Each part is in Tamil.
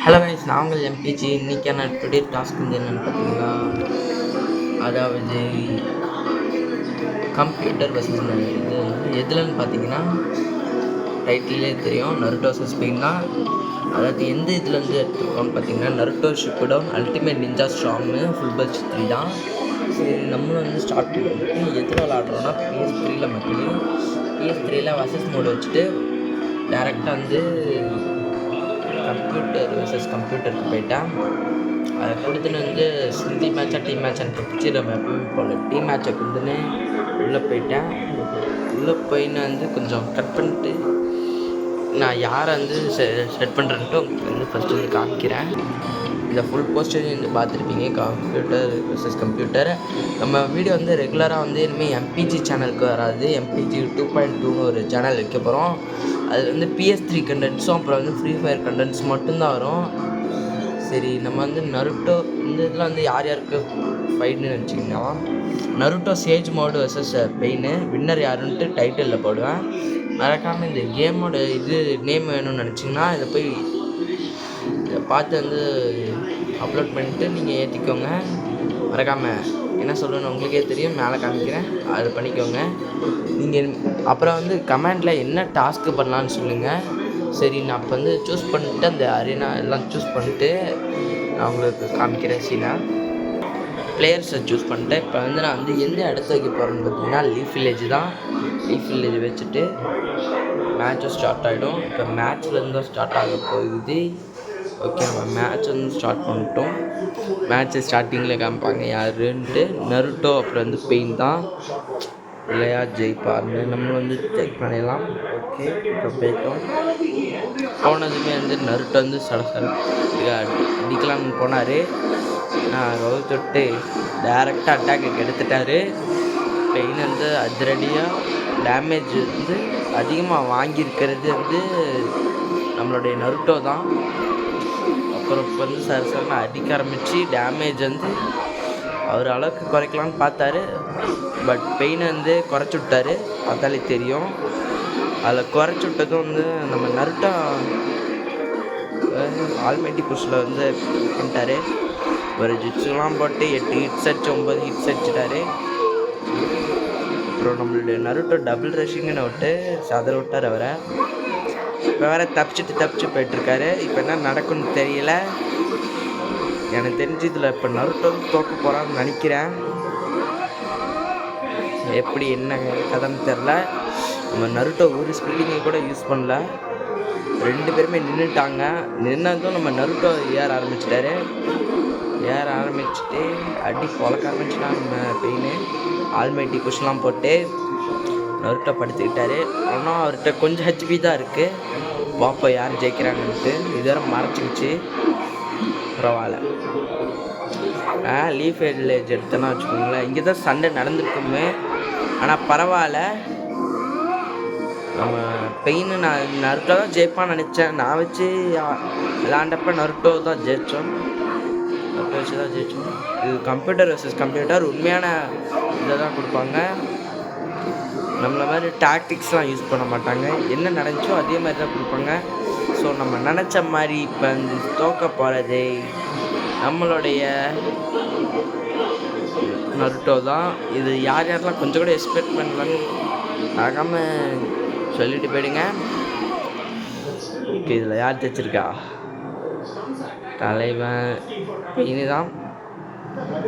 ஹலோ கைஸ், நாங்கள் எம்பிஜி. இன்றைக்கான டுடே டாஸ்க் வந்து என்னென்னு பார்த்தீங்கன்னா, அதாவது கம்ப்யூட்டர் வர்சஸ் இது வந்து எதுலன்னு பார்த்தீங்கன்னா, டைட்டிலே தெரியும், நருட்டோ வர்சஸ் பெயின் தான். அதாவது எந்த இதுலேருந்து எடுத்துருக்கோம்னு பார்த்தீங்கன்னா, நருட்டோ ஷிப்புடன் அல்டிமேட் நிஞ்சா ஸ்ட்ராங்னு ஃபுல் பட்ஜ் 3 தான். சரி, நம்மளும் வந்து ஸ்டார்ட் பண்ணிட்டு எதில் விளாட்றோன்னா PS3ல் மட்டும். PS3ல் வர்சஸ் மோடு வச்சுட்டு டேரெக்டாக வந்து கம்ப்யூட்டர் வர்சஸ் கம்ப்யூட்டருக்கு போயிட்டேன். அதை கொடுத்துன்னு வந்து சிந்தி மேட்சாக டீம் மேட்சான்னு பிடிச்சி நம்ம எப்பவும் போல் டீம் மேட்சை கொடுத்துன்னு உள்ளே போயிட்டேன். உள்ளே போயின்னு வந்து கொஞ்சம் கட் பண்ணிட்டு நான் யாரை வந்து செட் பண்ணுறேன்ட்டு உங்களுக்கு வந்து ஃபஸ்ட்டு வந்து காமிக்கிறேன். இந்த ஃபுல் போஸ்டரையும் வந்து பார்த்துருப்பீங்க, கம்ப்யூட்டர் வர்சஸ் கம்ப்யூட்டர். நம்ம வீடியோ வந்து ரெகுலராக வந்து இனிமேல் எம்பிஜி சேனலுக்கு வராது, எம்பிஜி 2.2ன்னு ஒரு சேனல் வைக்க போகிறோம். அது வந்து PS3 கண்டென்ட்ஸும் அப்புறம் வந்து ஃப்ரீ ஃபயர் கண்டென்ட்ஸ் மட்டும்தான் வரும். சரி, நம்ம வந்து நருட்டோ இந்த இதில் வந்து யார் யாருக்கு ஃபைட்னு நினச்சிங்கன்னா, நருட்டோ சேஜ் மோடு வர்சஸ் பெயின்னு, வின்னர் யாருன்ட்டு டைட்டிலில் போடுவேன். மறக்காமல் இந்த கேமோட இது நேம் வேணும்னு நினச்சிங்கன்னா இதை போய் இதை பார்த்து வந்து அப்லோட் பண்ணிவிட்டு நீங்கள் ஏற்றிக்கோங்க. மறக்காமல் என்ன சொல்லணும்னு உங்களுக்கே தெரியும், மேலே காமிக்கிறேன், அது பண்ணிக்கோங்க. நீங்கள் அப்புறம் வந்து கமெண்டில் என்ன டாஸ்க்கு பண்ணலான்னு சொல்லுங்கள். சரி, நான் இப்போ வந்து சூஸ் பண்ணிட்டு அந்த அரேனா எல்லாம் சூஸ் பண்ணிட்டு நான் உங்களுக்கு காமிக்கிறேன். சீனா பிளேயர்ஸை சூஸ் பண்ணிட்டேன். இப்போ வந்து நான் வந்து எந்த இடத்த வைக்க போகிறேன்னு பார்த்தீங்கன்னா, லீஃப் வில்லேஜ் தான். லீஃப் வில்லேஜ் வச்சுட்டு மேட்சும் ஸ்டார்ட் ஆகிடும். இப்போ மேட்ச்லேருந்து தான் ஸ்டார்ட் ஆக போகுது. ஓகே, நம்ம மேட்ச் வந்து ஸ்டார்ட் பண்ணிட்டோம். மேட்ச்சு ஸ்டார்டிங்கில் காமிப்பாங்க யாருன்ட்டு. நருட்டோ அப்புறம் வந்து பெயின் தான் இல்லையா ஜெயிப்பார்னு. நம்ம வந்து செக் பண்ணிடலாம். ஓகே, இப்போ போயிட்டோம். போனதுமே வந்து நருட்டோ வந்து அடிக்கலாம்னு போனார். நான் தொட்டு டேரெக்டாக அட்டாக்கு எடுத்துட்டார். பெயின் வந்து அதிரடியாக டேமேஜ் வந்து அதிகமாக வாங்கியிருக்கிறது வந்து நம்மளுடைய நருட்டோ தான். அப்புறம் இப்போ வந்து சரசரன்னு அடிக்க ஆரம்பித்து டேமேஜ் வந்து அவர் அளவுக்கு குறைக்கலான்னு பார்த்தாரு. பட் பெயினை வந்து குறைச்சி விட்டார், பார்த்தாலே தெரியும். அதில் குறைச்சி விட்டதும் வந்து நம்ம நருட்டோ ஆல்மைட்டி புஷ்ஷில் வந்து பண்ணிட்டார். ஒரு ஜிட்ஸுலாம் போட்டு 8 ஹிட்ஸ் அடிச்சு 9 ஹிட்ஸ் அடிச்சிட்டாரு. அப்புறம் நம்மளுடைய நருட்டோ டபுள் ரஷிங்னு விட்டு சதற விட்டார் அவரை. இப்போ வேறு தப்பிச்சு போயிட்டுருக்காரு. இப்போ என்ன நடக்கும்னு தெரியல. எனக்கு தெரிஞ்சு இதில் இப்போ நருட்டோ தோக்க போகிறான்னு நினைக்கிறேன். எப்படி என்ன கதைன்னு தெரில. நம்ம நருட்டோ ஒரு ஸ்பில்லிங்கை கூட யூஸ் பண்ணல, 2 பேருமே நின்றுட்டாங்க. நின்னதும் நம்ம நருட்டோ ஏற ஆரம்பிச்சிட்டாரு. ஏற ஆரம்பிச்சுட்டு அடி பொழக்க ஆரம்பிச்சுனா நம்ம பெயின் ஆல்மைட்டி குஷ்லாம் போட்டு நருட்டோ படுத்துக்கிட்டாரு. ஆனால் அவர்கிட்ட கொஞ்சம் ஹெச்பி தான் இருக்குது. பார்ப்போம் யார் ஜெயிக்கிறாங்கன்ட்டு. இதுவரை மறைச்சிக்கிச்சு, பரவாயில்ல. லீஃப் வில்லேஜ் எடுத்தேன்னா வச்சுக்கோங்களேன், இங்கே தான் சண்டை நடந்துருக்குமே. ஆனால் பரவாயில்ல, நம்ம பெயின் நான் நருட்டோ தான் ஜெயிப்பான்னு நினச்சேன். நான் வச்சு விளாண்டப்ப நருட்டோ தான் ஜெயித்தோம். நருட்டோ வச்சு தான் ஜெயித்தோம். இது கம்ப்யூட்டர் வர்சஸ் கம்ப்யூட்டர் உண்மையான இதை தான் கொடுப்பாங்க. நம்மளை மாதிரி டாக்டிக்ஸ்லாம் யூஸ் பண்ண மாட்டாங்க. என்ன நடந்துச்சோ அதே மாதிரி தான் கொடுப்பாங்க. ஸோ நம்ம நினச்ச மாதிரி இப்போ வந்து தோக்க போகிறது நம்மளுடைய நருட்டோ தான். இது யாரெல்லாம் கொஞ்சம் கூட எக்ஸ்பெக்ட் பண்ணலான்னு ஆகாமல் சொல்லிட்டு போயிடுங்க. ஓகே, இதில் யார் தைச்சிருக்கா? தலைவன் பெயினு தான்.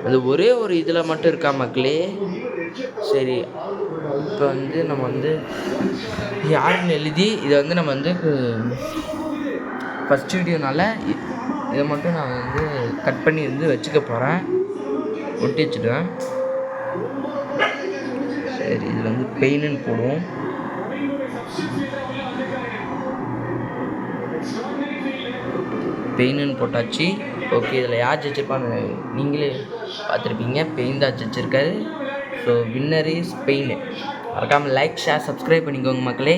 அது ஒரே ஒரு இதில் மட்டும் இருக்கா மக்களே. சரி, இப்போ வந்து நம்ம வந்து யாருன்னு எழுதி இதை வந்து நம்ம வந்து ஃபஸ்ட் வீடியோனால இதை மட்டும் நான் வந்து கட் பண்ணி வந்து வச்சுக்க போகிறேன், ஒட்டி வச்சுடுவேன். சரி, இதில் வந்து பெயின்னு போடுவோம். பெயின்னு போட்டாச்சு. ஓகே, இதில் யார் ஜெயிச்சிருப்பான்னு நீங்களே பார்த்துருப்பீங்க. பெயின் தான் ஜெயிச்சிருக்காரு. So winner is Pain. மறக்காமல் லைக், ஷேர், சப்ஸ்கிரைப் பண்ணிக்கோங்க மக்களே.